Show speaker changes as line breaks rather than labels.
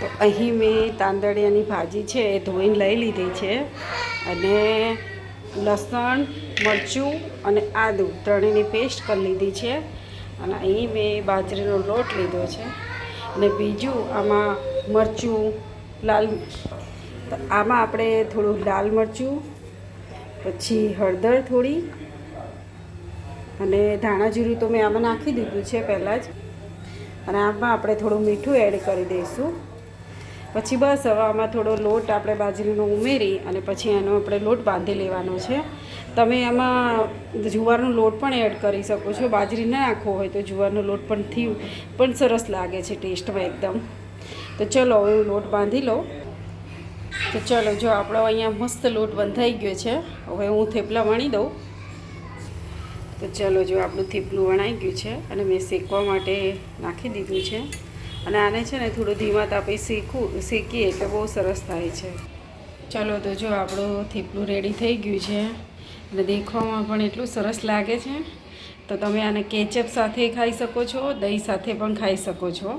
તો અહીં મેં તાંદળિયાની ભાજી છે એ ધોઈને લઈ લીધી છે અને લસણ મરચું અને આદું ત્રણેયની પેસ્ટ કરી લીધી છે અને અહીં મેં બાજરીનો લોટ લીધો છે અને બીજું આમાં મરચું લાલ આમાં આપણે થોડું લાલ મરચું પછી હળદર થોડી અને ધાણા જીરું તો મેં આમાં નાખી દીધું છે પહેલાં જ અને આમાં આપણે થોડું મીઠું એડ કરી દઈશું પછી બસ હવે આમાં થોડો લોટ આપણે બાજરીનો ઉમેરી અને પછી એનો આપણે લોટ બાંધી લેવાનો છે તમે આમાં જુવારનો લોટ પણ એડ કરી શકો છો બાજરી ના નાખવો હોય તો જુવારનો લોટ પણ સરસ લાગે છે ટેસ્ટમાં એકદમ તો ચલો હવે હું લોટ બાંધી લઉં તો ચલો જો આપણો અહીંયા મસ્ત લોટ બંધાઈ ગયો છે હવે હું થેપલા વણી દઉં તો ચલો જો આપણું થેપલું વણાઈ ગયું છે અને મેં શેકવા માટે નાખી દીધું છે અને આને છે ને થોડું ધીમા તાપે શેકીએ એટલે બહુ સરસ થાય છે ચલો તો જો આપણું થેપલું રેડી થઈ ગયું છે અને દેખવામાં પણ એટલું સરસ લાગે છે તો તમે આને કેચઅપ સાથે ખાઈ શકો છો દહીં સાથે પણ ખાઈ શકો છો